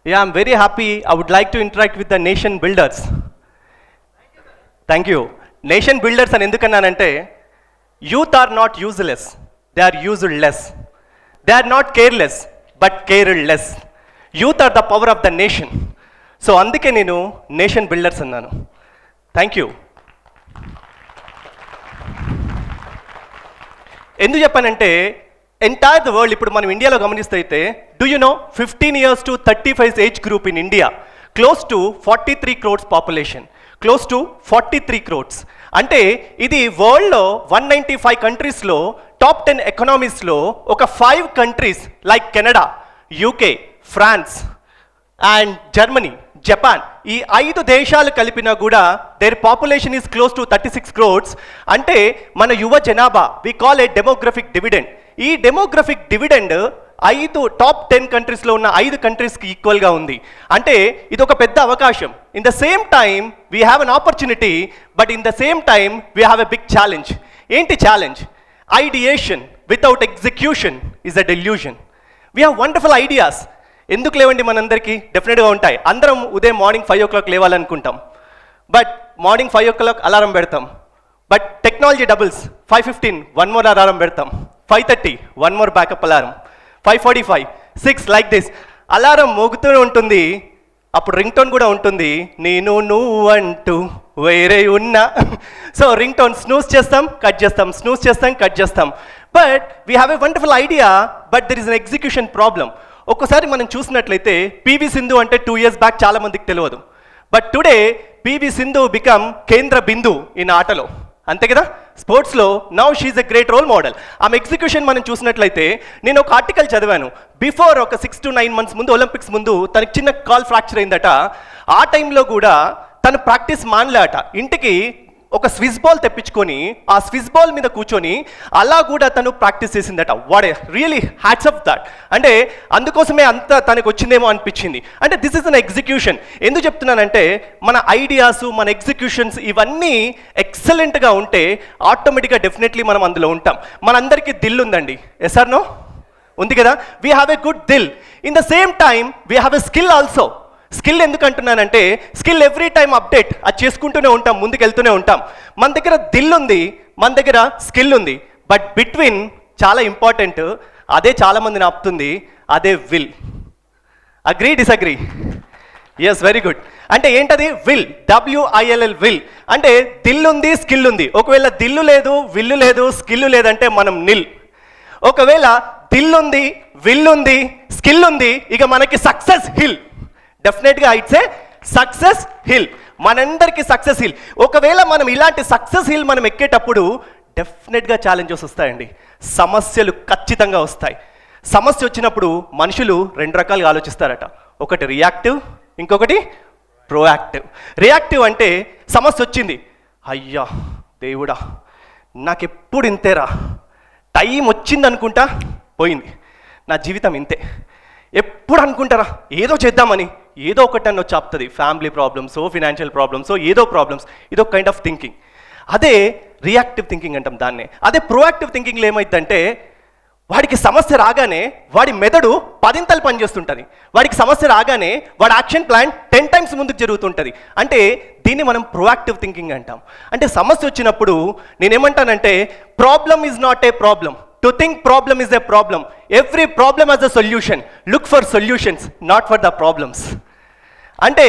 Yeah, I'm very happy. I would like to interact with the nation builders. Thank you. Nation builders అని ఎందుకన్నానంటే youth are not useless, they are used less. They are not careless but cared less. Youth are the power of the nation. So అందుకే నేను nation builders అన్నాను. Thank you. ఎందుకు చెప్పానంటే entire the world, ఇప్పుడు మనం ఇండియాలో గమనిస్తే అయితే do you know 15 years to 35 age group in India close to 43 crores population, close to 43 crores. అంటే ఇది వరల్డ్లో 195 కంట్రీస్లో టాప్ 10 ఎకనామీస్లో ఒక 5 countries like Canada, UK, France and Germany, Japan, ఈ 5 దేశాలు కలిపినా కూడా their population is close to 36 crores. అంటే మన యువ జనాభా we call a demographic dividend. ఈ డెమోగ్రఫిక్ డివిడెండ్ 5 టాప్ 10 కంట్రీస్లో ఉన్న 5 కంట్రీస్కి ఈక్వల్గా ఉంది. అంటే ఇది ఒక పెద్ద అవకాశం. In the same time we have an opportunity, but in the same time we have a big challenge. ఏంటి challenge? Ideation without execution is a delusion. We have wonderful ideas. ఎందుకు లేవండి? మనందరికీ డెఫినెట్గా ఉంటాయి. అందరం ఉదయం మార్నింగ్ 5 o'clock లేవాలనుకుంటాం, but morning 5 o'clock alarm పెడతాం. But technology doubles, 5:15 one more alarm పెడతాం, 5:30 one more backup alarm, 5:45, 6 like this. Alarm మోగుతూనే ఉంటుంది, అప్పుడు రింగ్ టోన్ కూడా ఉంటుంది, నేను నువ్వు అంటూ వేరే ఉన్నా. సో రింగ్ టోన్ స్నూస్ చేస్తాం, కట్ చేస్తాం, స్నూస్ చేస్తాం, కట్ చేస్తాం. But we have a wonderful idea, but there is an execution problem. ఒక్కసారి మనం చూసినట్లయితే పివి సింధు అంటే 2 years బ్యాక్ చాలా మందికి తెలియదు, but today PV Sindhu become కేంద్ర బిందు ఈ ఆటలో, అంతే కదా? స్పోర్ట్స్లో now she's a great role model. ఆమె ఎగ్జిక్యూషన్ మనం చూసినట్లయితే, నేను ఒక ఆర్టికల్ చదివాను, బిఫోర్ ఒక 6 to 9 months ముందు, ఒలింపిక్స్ ముందు తనకి చిన్న కాల్ ఫ్రాక్చర్ అయిందట. ఆ టైంలో కూడా తను ప్రాక్టీస్ మానలేట. ఇంటికి ఒక స్విస్ బాల్ తెప్పించుకొని ఆ స్విస్ బాల్ మీద కూర్చొని అలా కూడా తను ప్రాక్టీస్ చేసిందట. What really hats off that. అంటే అందుకోసమే అంత తనకు వచ్చిందేమో అనిపించింది. అంటే దిస్ ఇస్ అన్ ఎగ్జిక్యూషన్. ఎందుకు చెప్తున్నానంటే మన ఐడియాస్, మన ఎగ్జిక్యూషన్స్ ఇవన్నీ ఎక్సలెంట్గా ఉంటే ఆటోమేటిక్గా డెఫినెట్లీ మనం అందులో ఉంటాం. మనందరికీ దిల్ ఉందండి, ఎస్ ఆర్ నో? ఉంది కదా? వీ హ్యావ్ ఎ గుడ్ దిల్. In the same time we have a skill also. Skill ఎందుకు అంటున్నానంటే స్కిల్ ఎవ్రీ టైమ్ అప్డేట్, అది చేసుకుంటూనే ఉంటాం, ముందుకు వెళ్తూనే ఉంటాం. మన దగ్గర దిల్ ఉంది, మన దగ్గర స్కిల్ ఉంది, బట్ బిట్వీన్ చాలా ఇంపార్టెంట్, అదే చాలామందిని ఆపుతుంది, అదే will. Agree, disagree? Yes, very good. అంటే ఏంటది? Will, WILL, will. అంటే దిల్ ఉంది, స్కిల్ ఉంది. ఒకవేళ దిల్లు లేదు, విల్లు లేదు, స్కిల్ లేదంటే మనం నిల్. ఒకవేళ దిల్ ఉంది, విల్ ఉంది, స్కిల్ ఉంది, ఇక మనకి సక్సెస్ హిల్. డెఫినెట్గా ఇట్స్ ఏ సక్సెస్ హిల్. మనందరికీ సక్సెస్ హిల్. ఒకవేళ మనం ఇలాంటి సక్సెస్ హిల్ మనం ఎక్కేటప్పుడు డెఫినెట్గా ఛాలెంజెస్ వస్తాయండి, సమస్యలు ఖచ్చితంగా వస్తాయి. సమస్య వచ్చినప్పుడు మనుషులు 2 రకాలుగా ఆలోచిస్తారట. ఒకటి రియాక్టివ్, ఇంకొకటి ప్రోయాక్టివ్. రియాక్టివ్ అంటే సమస్య వచ్చింది, అయ్యా దేవుడా నాకెప్పుడు ఇంతేరా, టైం వచ్చింది అనుకుంటా, పోయింది, నా జీవితం ఇంతే, ఎప్పుడు అనుకుంటారా ఏదో చేద్దామని, ఏదో ఒకటి అని వచ్చి ఆపుతుంది. ఫ్యామిలీ ప్రాబ్లమ్స్, ఫినాన్షియల్ ప్రాబ్లమ్స్, ఏదో ప్రాబ్లమ్స్. ఇదో కైండ్ ఆఫ్ థింకింగ్. అదే రియాక్టివ్ థింకింగ్ అంటాం దాన్నే. అదే ప్రోయాక్టివ్ థింకింగ్లో ఏమైందంటే వాడికి సమస్య రాగానే వాడి మెదడు 10 పనిచేస్తుంటుంది. వాడికి సమస్య రాగానే వాడి యాక్షన్ ప్లాన్ 10 times ముందుకు జరుగుతుంటుంది. అంటే దీన్ని మనం ప్రోయాక్టివ్ థింకింగ్ అంటాం. అంటే సమస్య వచ్చినప్పుడు నేనేమంటానంటే problem is not a problem. To think problem is a problem. Every problem has a solution. Look for solutions, not for the problems. అంటే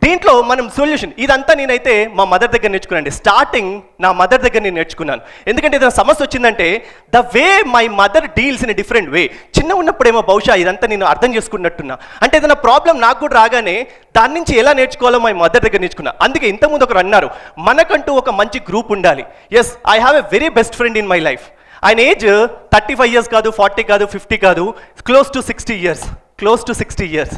దీంట్లో మనం సొల్యూషన్, ఇదంతా నేనైతే మా మదర్ దగ్గర నేర్చుకున్నాను. స్టార్టింగ్ నా మదర్ దగ్గర నేను నేర్చుకున్నాను. ఎందుకంటే ఏదైనా సమస్య వచ్చిందంటే the way my mother deals in a different way. చిన్న ఉన్నప్పుడేమో బహుశా ఇదంతా నేను అర్థం చేసుకున్నట్టున్నా. అంటే ఏదైనా ప్రాబ్లం నాకు కూడా రాగానే దాని నుంచి ఎలా నేర్చుకోవాలో మా మదర్ దగ్గర నేర్చుకున్నా. అందుకే ఇంతకుముందు ఒకరు అన్నారు, మనకంటూ ఒక మంచి గ్రూప్ ఉండాలి. Yes, I have a very best friend in my life. ఆయన ఏజ్ 35 years కాదు, 40 కాదు, 50 కాదు, close to 60 years. Close to 60 years.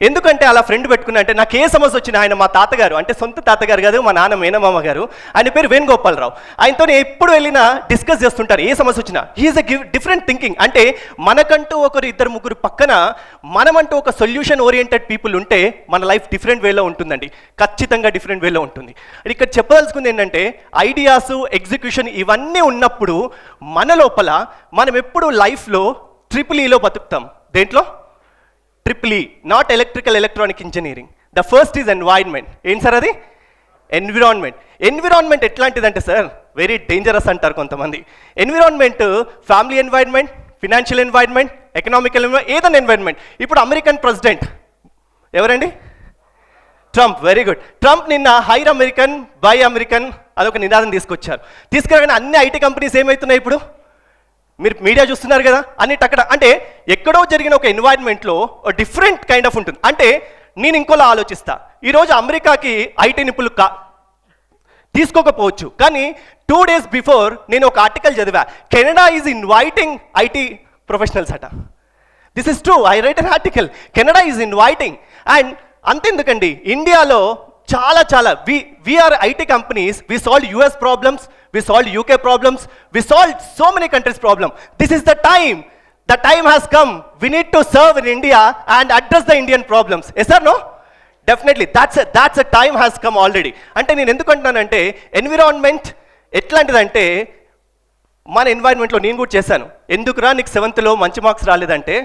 ఎందుకంటే అలా ఫ్రెండ్ పెట్టుకున్నా అంటే నాకు ఏ సమస్య వచ్చినా, ఆయన మా తాతగారు, అంటే సొంత తాతగారు కాదు, మా నాన్న మేనమామ గారు, ఆయన పేరు వేణుగోపాలరావు. ఆయనతో ఎప్పుడు వెళ్ళినా డిస్కస్ చేస్తుంటారు ఏ సమస్య వచ్చినా. He's a different thinking. అంటే మనకంటూ ఒకరు 2-3 పక్కన మనమంటూ ఒక సొల్యూషన్ ఓరియంటెడ్ పీపుల్ ఉంటే మన లైఫ్ డిఫరెంట్ వేలో ఉంటుందండి, ఖచ్చితంగా డిఫరెంట్ వేలో ఉంటుంది. ఇక్కడ చెప్పదలుచుకుంది ఏంటంటే ఐడియాస్, ఎగ్జిక్యూషన్ ఇవన్నీ ఉన్నప్పుడు మన లోపల మనం ఎప్పుడు లైఫ్లో EEEలో బతుకుతాం. దేంట్లో? Triple E, not electrical electronic engineering. The first is environment. ఏంటి సార్ అది? ఎన్విరాన్మెంట్. ఎన్విరాన్మెంట్ ఎట్లాంటిదంటే సార్ వెరీ డేంజరస్ అంటారు కొంతమంది. Environment family environment, financial environment, economical environment, ఏదైనా ఎన్వైర్న్మెంట్. ఇప్పుడు అమెరికన్ ప్రెసిడెంట్ ఎవరండి? ట్రంప్. Very good. ట్రంప్ నిన్న హైర్ అమెరికన్ బై అమెరికన్ అదొక నినాదం తీసుకొచ్చారు. తీసుకురాగానే అన్ని ఐటీ కంపెనీస్ ఏమవుతున్నాయి ఇప్పుడు? మీరు మీడియా చూస్తున్నారు కదా, అన్నిటి అక్కడ అంటే ఎక్కడో జరిగిన ఒక ఎన్వైర్న్మెంట్లో డిఫరెంట్ కైండ్ ఆఫ్ ఉంటుంది. అంటే నేను ఇంకోలా ఆలోచిస్తా. ఈరోజు అమెరికాకి ఐటీ నిపుణులు తీసుకోకపోవచ్చు, కానీ 2 days బిఫోర్ నేను ఒక ఆర్టికల్ చదివా, Canada is inviting IT professionals అట. This is true. I write an article, Canada is inviting. And అంతెందుకండి, ఇండియాలో చాలా we are IT companies, we solve US problems, we solve UK problems, we solve so many countries problem. This is the time. The time has come. We need to serve in India and address the Indian problems. Yes or no? Definitely. That's a time has come already. అంటే నేను ఎందుకు అంటున్నానంటే environment ఎట్లాంటిదంటే మన ఎన్వైర్న్మెంట్లో నేను కూడా చేశాను. ఎందుకురా నీకు 7th మంచి మార్క్స్ రాలేదంటే,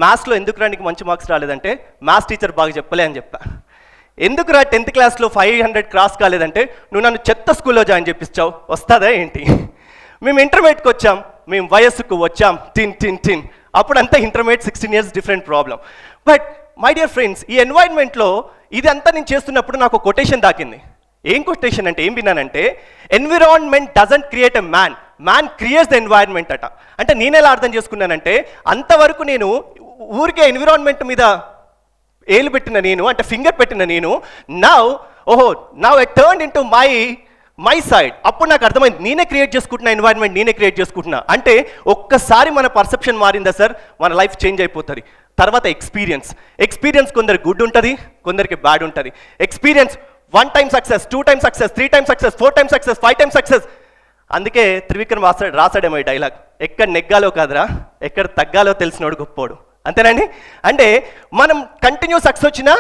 మ్యాథ్స్లో ఎందుకురా నీకు మంచి మార్క్స్ రాలేదంటే మ్యాథ్స్ టీచర్ బాగా చెప్పలే అని చెప్పా. ఎందుకురా 10th క్లాస్లో 500 క్రాస్ కాలేదంటే నువ్వు నన్ను చెత్త స్కూల్లో జాయిన్ చేపిస్తావు, వస్తుందా ఏంటి? మేము ఇంటర్మీడియట్కి వచ్చాం, మేము వయస్సుకు వచ్చాం, టిన్ అప్పుడంతా intermediate 16 years different problem. But my dear friends, ఈ ఎన్వైర్న్మెంట్లో ఇదంతా నేను చేస్తున్నప్పుడు నాకు కొటేషన్ దాకింది. ఏం కొటేషన్ అంటే ఏం విన్నానంటే, environment doesn't create a man, man creates the environment అట. అంటే నేను ఎలా అర్థం చేసుకున్నానంటే, అంతవరకు నేను ఊరికే ఎన్విరాన్మెంట్ మీద ఏలు పెట్టిన నేను, అంటే ఫింగర్ పెట్టిన నేను, now I turn in to my side. అప్పుడు నాకు అర్థమైంది, నేనే క్రియేట్ చేసుకుంటున్నా ఎన్వైర్న్మెంట్, నేనే క్రియేట్ చేసుకుంటున్నా. అంటే ఒక్కసారి మన పర్సెప్షన్ మారిందా సార్, మన లైఫ్ చేంజ్ అయిపోతుంది. తర్వాత ఎక్స్పీరియన్స్ కొందరికి గుడ్ ఉంటుంది, కొందరికి బ్యాడ్ ఉంటుంది. Experience 1 time success, 2 times success, 3 times success, 4 times success, 5 times success. అందుకే త్రివిక్రమ్ రాసాడేమో ఈ డైలాగ్, ఎక్కడ నెగ్గాలో కాదురా, ఎక్కడ తగ్గాలో తెలిసినోడు గొప్పోడు. అంతేనండి. అంటే మనం కంటిన్యూ సక్సెస్ వచ్చినా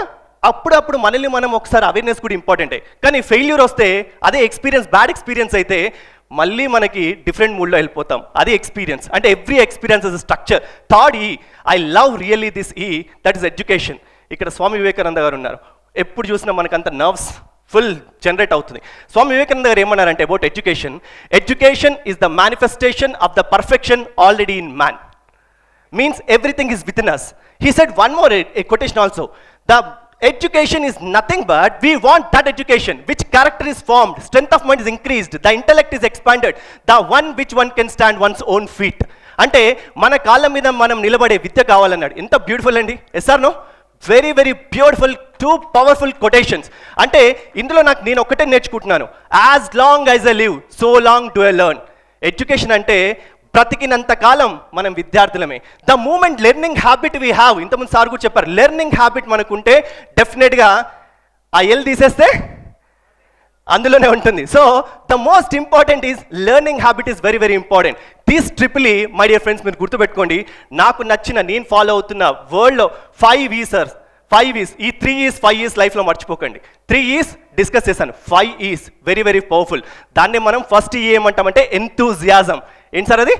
అప్పుడప్పుడు మనల్ని మనం ఒకసారి అవేర్నెస్ కూడా ఇంపార్టెంటే. కానీ ఫెయిల్యూర్ వస్తే అదే ఎక్స్పీరియన్స్, బ్యాడ్ ఎక్స్పీరియన్స్ అయితే మళ్ళీ మనకి డిఫరెంట్ మూడ్లో వెళ్ళిపోతాం. అది ఎక్స్పీరియన్స్. అంటే every experience is structure. Third ఈ, ఐ లవ్ రియల్లీ దిస్ ఈ, దట్ ఈస్ ఎడ్యుకేషన్. ఇక్కడ స్వామి వివేకానంద గారు ఉన్నారు. ఎప్పుడు చూసినా మనకంత నర్వ్స్ ఫుల్ జనరేట్ అవుతుంది. స్వామి వివేకానంద గారు ఏమన్నారంటే about education is the manifestation of the perfection already in man. Means everything is within us. He said one more a quotation also. The education is nothing but we want that education which character is formed, strength of mind is increased, the intellect is expanded, the one which one can stand one's own feet. అంటే మన కాళ్ళ మీద మనం నిలబడే విద్య కావాలన్నాడు. ఎంత beautiful అండి. Yes or no? Very beautiful, 2 powerful quotations. అంటే ఇందులో నేను ఒక్కటే నేర్చుకుంటున్నాను, as long as I live so long do I learn. Education అంటే బ్రతికినంత కాలం మనం విద్యార్థులమే. The moment learning habit we have, ఇంతకుముందు సార్ కూడా చెప్పారు, లెర్నింగ్ హ్యాబిట్ మనకుంటే డెఫినెట్గా ఆ తీసేస్తే అందులోనే ఉంటుంది. So the most important is learning habit is very important. This triple E, my dear friends, మీరు గుర్తుపెట్టుకోండి. నాకు నచ్చిన, నేను ఫాలో అవుతున్న వరల్డ్లో 5 E's సార్, 5 E's. ఈ 3 E's 5 E's లైఫ్లో మర్చిపోకండి. 3 E's డిస్కస్ చేశాను, 5 E's వెరీ పవర్ఫుల్. దాన్ని మనం ఫస్ట్ E ఏమంటామంటే ఎంతూజియాజం. ఏంటి సార్ అది?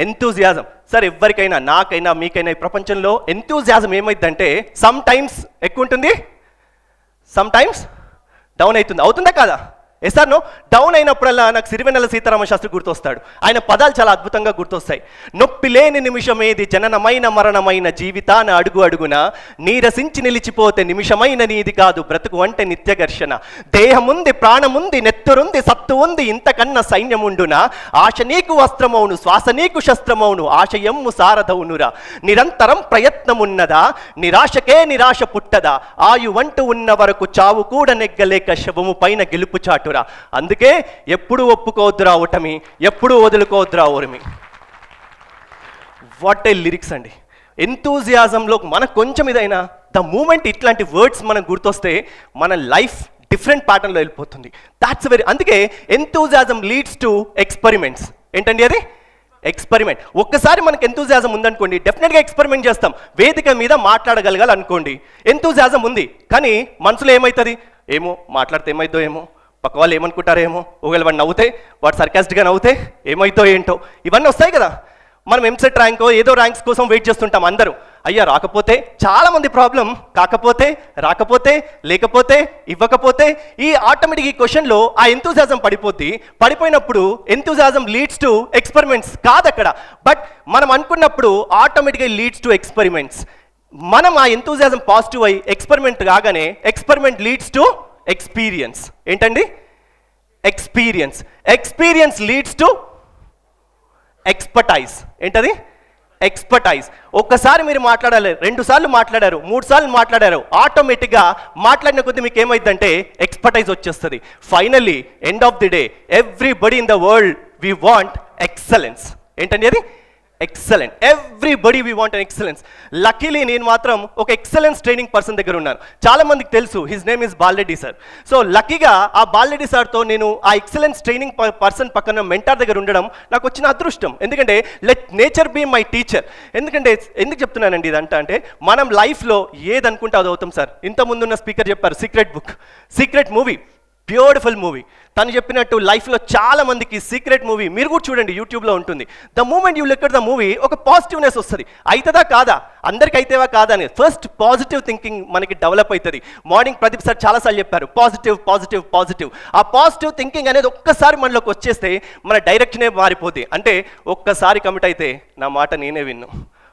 ఎంతూజియాజం. సార్ ఎవరికైనా, నాకైనా మీకైనా ఈ ప్రపంచంలో ఎంతూజియాజం ఏమైందంటే సమ్ టైమ్స్ ఎక్కువ ఉంటుంది, సమ్ టైమ్స్ డౌన్ అవుతుందా కాదా? Yes or no? డౌన్ అయినప్పుడల్లా నాకు సిరివెన్నెల సీతారామ శాస్త్రి గుర్తొస్తాడు. ఆయన పదాలు చాలా అద్భుతంగా గుర్తొస్తాయి. నొప్పి లేని నిమిషమేది, జననమైన మరణమైన జీవితాన అడుగు అడుగున నీరసించి నిలిచిపోతే నిమిషమైన నీది కాదు, బ్రతుకు అంటే నిత్య ఘర్షణ. దేహముంది, ప్రాణముంది, నెత్తురుంది, సత్తు ఉంది, ఇంతకన్నా సైన్యముండున. ఆశ నీకు వస్త్రమౌను, శ్వాస నీకు శస్త్రమౌను, ఆశయమ్ము సారథవునురా. నిరంతరం ప్రయత్నమున్నదా, నిరాశకే నిరాశ పుట్టదా, ఆయువంటూ ఉన్న వరకు చావు కూడా నెగ్గలేక శవము పైన గెలుపు చాటు. అందుకే ఎప్పుడు ఒప్పుకోవద్దురా ఓటమి, ఎప్పుడు వదులుకోవద్దురా ఓటమి. వాట్ ఏ లిరిక్స్ అండి. ఎంతూజియాజంలో మనకు కొంచెం ఇదైనా ద మూమెంట్ ఇట్లాంటి వర్డ్స్ మనకు గుర్తొస్తే మన లైఫ్ డిఫరెంట్ ప్యాటర్న్లో వెళ్ళిపోతుంది. దాట్స్ అందుకే ఎంతూజియాజం లీడ్స్ టు ఎక్స్పెరిమెంట్స్. ఏంటండి అది? ఎక్స్పెరిమెంట్. ఒక్కసారి మనకు ఎంతూజియాజం ఉందనుకోండి, డెఫినెట్గా ఎక్స్పెరిమెంట్ చేస్తాం. వేదిక మీద మాట్లాడగలగాలి అనుకోండి, ఎంతూజియాజం ఉంది, కానీ మనసులో ఏమవుతుంది, ఏమో మాట్లాడితే ఏమైందో ఏమో, పక్క వాళ్ళు ఏమనుకుంటారేమో, ఒకవేళ వాడు నవ్వుతే, వాడు సర్కాస్టిక్గా నవ్వుతే ఏమైతో ఏంటో, ఇవన్నీ వస్తాయి కదా. మనం ఎంసెట్ ర్యాంకో ఏదో ర్యాంక్స్ కోసం వెయిట్ చేస్తుంటాం అందరూ. అయ్యా రాకపోతే, చాలామంది ప్రాబ్లం కాకపోతే, రాకపోతే, లేకపోతే, ఇవ్వకపోతే, ఈ ఆటోమేటిక్ ఈ క్వశ్చన్లో ఆ ఎంతూజాజం పడిపోద్ది. పడిపోయినప్పుడు ఎంతూజాజం లీడ్స్ టు ఎక్స్పెరిమెంట్స్ కాదు అక్కడ, బట్ మనం అనుకున్నప్పుడు ఆటోమేటిక్గా లీడ్స్ టు ఎక్స్పెరిమెంట్స్. మనం ఆ ఎంతూజియాజం పాజిటివ్ అయ్యి ఎక్స్పెరిమెంట్ కాగానే ఎక్స్పెరిమెంట్ లీడ్స్ టు ఎక్స్పీరియన్స్. ఏంటండి? Experience. Experience leads to expertise. ఏంటది? ఎక్స్పర్టైజ్. ఒక్కసారి మీరు మాట్లాడాలి, 2 సార్లు మాట్లాడారు, 3 సార్లు మాట్లాడారు, ఆటోమేటిక్గా మాట్లాడిన కొద్దీ మీకు ఏమైందంటే ఎక్స్పర్టైజ్ వచ్చేస్తుంది. Finally end of the day everybody in the world we want excellence. ఏంటండి అది? Excellent. Everybody we want an excellence. Luckily నేను మాత్రం ఒక ఎక్సలెన్స్ ట్రైనింగ్ పర్సన్ దగ్గర ఉన్నాను. చాలా మందికి తెలుసు, his name is Balareddy sir. So లక్కీగా ఆ బాలరెడ్డి సార్తో నేను ఆ ఎక్సలెన్స్ ట్రైనింగ్ పర్సన్ పక్కన మెంటార్ దగ్గర ఉండడం నాకు వచ్చిన అదృష్టం. ఎందుకంటే let nature be my teacher. ఎందుకు చెప్తున్నానండి ఇదంతా అంటే, మనం లైఫ్లో ఏది అనుకుంటే అది అవుతాం సార్. ఇంతకుముందున్న స్పీకర్ చెప్పారు secret book, secret movie, beautiful movie. తను చెప్పినట్టు లైఫ్లో చాలా మందికి సీక్రెట్ మూవీ మీరు కూడా చూడండి, యూట్యూబ్లో ఉంటుంది. The moment you look at the movie ఒక పాజిటివ్నెస్ వస్తుంది. అవుతుందా కాదా, అందరికి అయితేవా కాదా అని ఫస్ట్ పాజిటివ్ థింకింగ్ మనకి డెవలప్ అవుతుంది. మార్నింగ్ ప్రదీప్ సార్ చాలాసార్లు చెప్పారు పాజిటివ్ పాజిటివ్ పాజిటివ్. ఆ పాజిటివ్ థింకింగ్ అనేది ఒక్కసారి మనలోకి వచ్చేస్తే మన డైరెక్షనే మారిపోద్ది. అంటే ఒక్కసారి కమిట్ అయితే నా మాట నేనే విన్ను,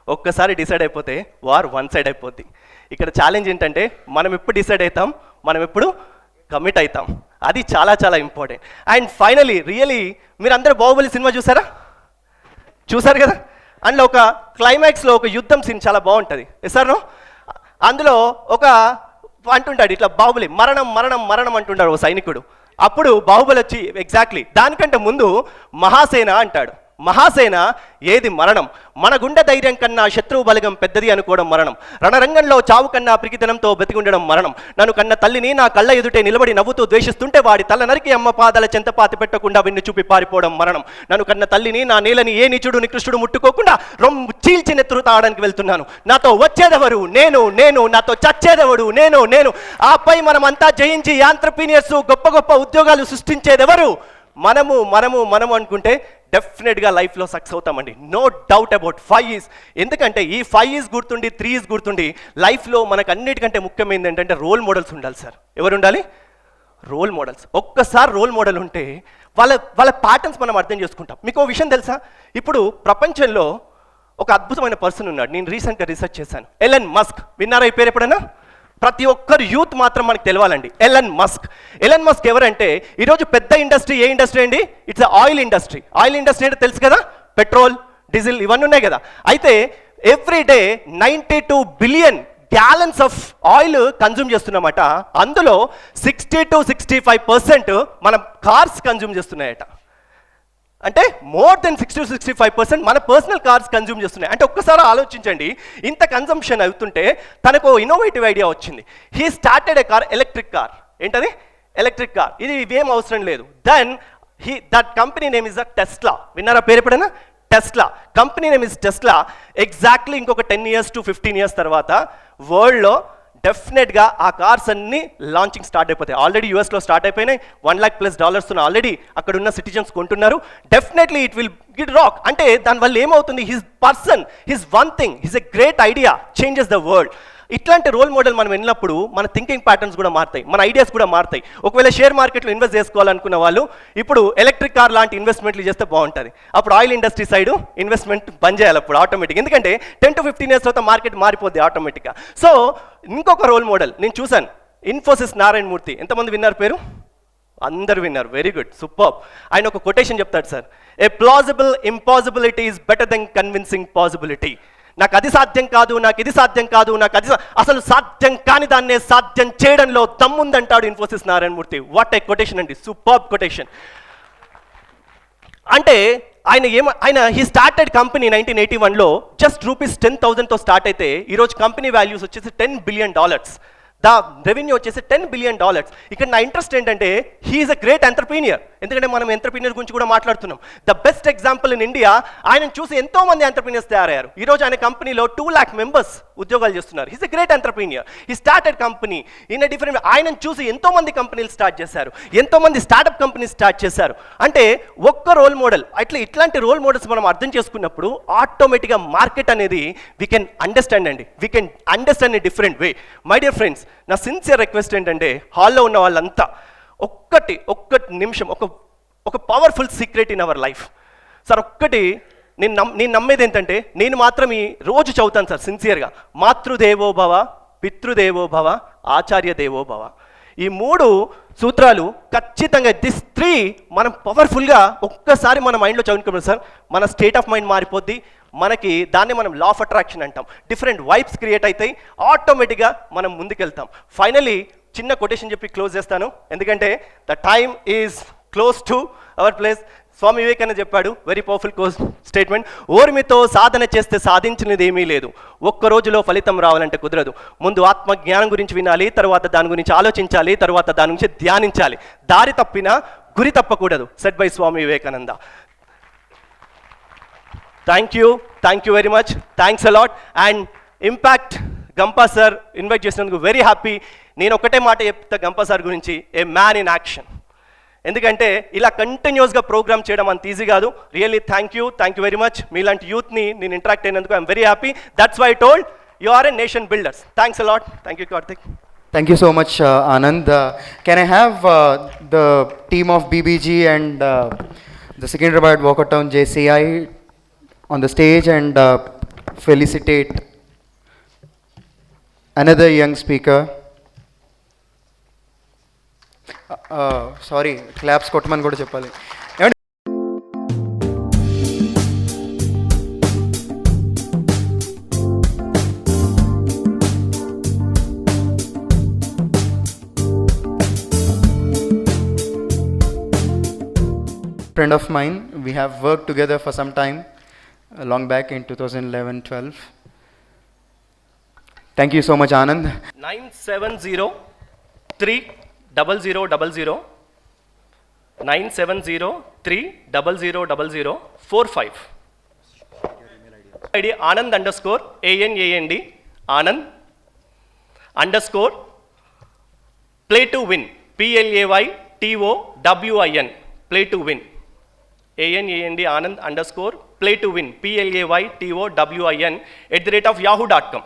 ఒక్కసారి డిసైడ్ అయిపోతే వార్ వన్ సైడ్ అయిపోద్ది. ఇక్కడ ఛాలెంజ్ ఏంటంటే మనం ఎప్పుడు డిసైడ్ అవుతాం, మనం ఎప్పుడు కమిట్ అవుతాం. అది చాలా చాలా ఇంపార్టెంట్. అండ్ ఫైనలీ రియలీ మీరు అందరూ బాహుబలి సినిమా చూసారా? చూసారు కదా. అందులో ఒక క్లైమాక్స్లో ఒక యుద్ధం సీన్ చాలా బాగుంటుంది. సార్ అందులో ఒక అంటుంటాడు ఇట్లా, బాహుబలి మరణం మరణం మరణం అంటుంటాడు ఓ సైనికుడు. అప్పుడు బాహుబలి వచ్చి ఎగ్జాక్ట్లీ దానికంటే ముందు మహాసేన అంటాడు. మహాసేన ఏది మరణం? మన గుండె ధైర్యం కన్నా శత్రువు బలగం పెద్దది అనుకోవడం మరణం. రణరంగంలో చావు కన్నా ప్రికితనంతో బతికి ఉండడం మరణం. నన్ను కన్న తల్లిని నా కళ్ళ ఎదుటే నిలబడి నవ్వుతూ ద్వేషిస్తుంటే వాడి తల నరికి అమ్మ పాదాల చెంతపాతి పెట్టకుండా విన్ను చూపి పారిపోవడం మరణం. నన్ను కన్న తల్లిని నా నేలని ఏ నీచుడు నికృష్టుడు ముట్టుకోకుండా రొమ్ము చీల్చి నెత్తురు తాగడానికి వెళ్తున్నాను. నాతో వచ్చేదెవరు? నేను నేను. నాతో చచ్చేదెవడు? నేను నేను. ఆపై మనం అంతా జయించి ఆంట్రప్రీనియర్స్ గొప్ప గొప్ప ఉద్యోగాలు సృష్టించేదెవరు? మనము మనము మనము అనుకుంటే డెఫినెట్గా లైఫ్లో సక్సెస్ అవుతామండి, నో డౌట్ అబౌట్. 5 years. ఎందుకంటే ఈ 5 years గుర్తుండి, 3 years గుర్తుండి, లైఫ్లో మనకు అన్నిటికంటే ముఖ్యమైనది ఏంటంటే రోల్ మోడల్స్ ఉండాలి సార్. ఎవరు ఉండాలి? Role models. ఒక్కసారి రోల్ మోడల్ ఉంటే వాళ్ళ ప్యాటర్న్స్ మనం అర్థం చేసుకుంటాం. మీకు ఓ విషయం తెలుసా? ఇప్పుడు ప్రపంచంలో ఒక అద్భుతమైన పర్సన్ ఉన్నాడు, నేను రీసెంట్గా రీసెర్చ్ చేశాను. Elon Musk. విన్నారా ఈ పేరు ఎప్పుడైనా? ప్రతి ఒక్కరు యూత్ మాత్రం మనకు తెలవాలండి. Elon Musk. ఎలన్ మస్క్ ఎవరంటే ఈరోజు పెద్ద ఇండస్ట్రీ ఏ ఇండస్ట్రీ అండి? It's oil industry. Oil industry అంటే తెలుసు కదా, పెట్రోల్, డీజిల్ ఇవన్నీ ఉన్నాయి కదా. అయితే every day 92 billion gallons of oil consume చేస్తున్నమాట. అందులో 60 to 65% మన కార్స్ కన్జ్యూమ్ చేస్తున్నాయట. అంటే మోర్ దెన్ 60 to 65% మన పర్సనల్ కార్స్ కన్జ్యూమ్ చేస్తున్నాయి. అంటే ఒక్కసారి ఆలోచించండి, ఇంత కన్జంప్షన్ అవుతుంటే తనకు ఇన్నోవేటివ్ ఐడియా వచ్చింది. He started a car, electric car. ఏంటది? Electric car. ఇది ఇవేం అవసరం లేదు. Then that company name is the Tesla. విన్నారా పేరు ఎప్పుడైనా? Tesla. Company name is Tesla. Exactly ఇంకొక 10 years to 15 years తర్వాత వరల్డ్లో డెఫినెట్గా ఆ కార్స్ అన్ని లాంచింగ్ స్టార్ట్ అయిపోతాయి. ఆల్రెడీ యూఎస్లో స్టార్ట్ అయిపోయినాయి. $1,00,000 ఆల్రెడీ అక్కడ ఉన్న సిటిజన్స్ కొంటున్నారు. Definitely it will Git rock. అంటే దానివల్ల ఏమవుతుంది? His person, his one thing, his a great idea changes the world. ఇట్లాంటి రోల్ మోడల్ మనం వెళ్ళినప్పుడు మన థింకింగ్ ప్యాటర్న్స్ కూడా మారుతాయి, మన ఐడియాస్ కూడా మారుతాయి. ఒకవేళ షేర్ మార్కెట్లో ఇన్వెస్ట్ చేసుకోవాలనుకున్న వాళ్ళు ఇప్పుడు ఎలక్ట్రిక్ కార్ లాంటి ఇన్వెస్ట్మెంట్లు చేస్తే బాగుంటుంది. అప్పుడు ఆయిల్ ఇండస్ట్రీ సైడ్ ఇన్వెస్ట్మెంట్ బంద్ చేయాలి అప్పుడు ఆటోమేటిక్. ఎందుకంటే 10 to 15 years తర్వాత మార్కెట్ మారిపోద్ది ఆటోమేటిక్గా. సో ఇంకొక రోల్ మోడల్ నేను చూశాను, ఇన్ఫోసిస్ నారాయణ మూర్తి. ఎంతమంది విన్నారు పేరు? అందరు విన్నారు. Very good, super. ఆయన ఒక కొటేషన్ చెప్తాడు sir, a plausible impossibility is better than convincing possibility. నాకు అది సాధ్యం కాదు, నాకు ఇది సాధ్యం కాదు, నాకు అది అసలు సాధ్యం కాని దాన్నే సాధ్యం చేయడంలో దమ్ముందంటాడు Infosys Narayana Murthy. What a quotation అండి, సూపర్ కొటేషన్. అంటే ఆయన హీ స్టార్టెడ్ కంపెనీ 1981లో జస్ట్ ₹10,000తో స్టార్ట్ అయితే ఈరోజు కంపెనీ వాల్యూస్ వచ్చేసి $10 billion. ద రెవెన్యూ వచ్చేసి $10 billion. ఇక్కడ నా ఇంట్రెస్ట్ ఏంటంటే హీఈస్ అ గ్రేట్ ఎంటర్ప్రీనియర్. ఎందుకంటే మనం ఎంటర్ప్రీనియర్ గురించి కూడా మాట్లాడుతున్నాం. The best example in India, ఆయనను చూసి ఎంతోమంది ఎంటర్ప్రీనియర్స్ తయారయ్యారు. ఈరోజు ఆయన కంపెనీలో 2 lakh మెంబర్స్ ఉద్యోగాలు చేస్తున్నారు. His a great entrepreneur. He started company in a different. ఆయనను చూసి ఎంతోమంది కంపెనీలు స్టార్ట్ చేశారు, ఎంతోమంది స్టార్టప్ కంపెనీస్ స్టార్ట్ చేశారు. అంటే ఒక్క రోల్ మోడల్, ఇట్లాంటి రోల్ మోడల్స్ మనం అర్థం చేసుకున్నప్పుడు ఆటోమేటిక్గా మార్కెట్ అనేది వీ కెన్ అండర్స్టాండ్ అండి, we can understand in different way. My dear friends, నా సిన్సియర్ రిక్వెస్ట్ ఏంటంటే హాల్లో ఉన్న వాళ్ళంతా ఒక్క నిమిషం, ఒక powerful secret in our life sir. ఒక్కటి నేను నమ్మేది ఏంటంటే, నేను మాత్రం ఈ రోజు చదువుతాను సార్ సిన్సియర్గా, మాతృదేవో భవ, పితృదేవో భవ, ఆచార్య దేవో భవ. ఈ 3 సూత్రాలు ఖచ్చితంగా, దిస్ 3 మనం పవర్ఫుల్గా ఒక్కసారి మన మైండ్లో చదువుకున్నాం సార్, మన స్టేట్ ఆఫ్ మైండ్ మారిపోద్ది. మనకి దాన్ని మనం లా ఆఫ్ అట్రాక్షన్ అంటాం. డిఫరెంట్ వైబ్స్ క్రియేట్ అవుతాయి, ఆటోమేటిక్గా మనం ముందుకెళ్తాం. ఫైనలీ చిన్న కొటేషన్ చెప్పి క్లోజ్ చేస్తాను, ఎందుకంటే the time is close to our place. Swami Vivekananda చెప్పాడు, వెరీ పవర్ఫుల్ స్టేట్మెంట్. ఓర్మితో సాధన చేస్తే సాధించినది ఏమీ లేదు, ఒక్క రోజులో ఫలితం రావాలంటే కుదరదు. ముందు ఆత్మజ్ఞానం గురించి వినాలి, తర్వాత దాని గురించి ఆలోచించాలి, తర్వాత దాని గురించి ధ్యానించాలి. దారి తప్పినా గురి తప్పకూడదు. Set by Swami Vivekananda. Thank you very much, thanks a lot. And Impact Gampa sir invite చేసినందుకు వెరీ హ్యాపీ. నేను ఒకటే మాట చెప్తా గంపా సార్ గురించి, ఏ మ్యాన్ ఇన్ యాక్షన్. ఎందుకంటే ఇలా కంటిన్యూస్గా ప్రోగ్రామ్ చేయడం అంత ఈజీ కాదు. Really thank you very much. మీలాంటి యూత్ని నేను ఇంటరాక్ట్ అయినందుకు I'm very happy. That's why told you are a nation builders. Thanks a lot. Thank you Karthik. Thank you so much, Anand. Can I have the team of BBG and the Secunderabad Walker Town JCI on the stage and felicitate another young speaker. Sorry, claps కొట్టమని కూడా చెప్పాలి. Friend of mine, we have worked together for some time, long back in 2011-12. Thank you so much, Anand. 97030000 9703000045 ID Anand _ ANAND Anand _ play to win PLAYTOWIN play to win ANAND Anand _ play to win PLAYTOWIN @ yahoo.com.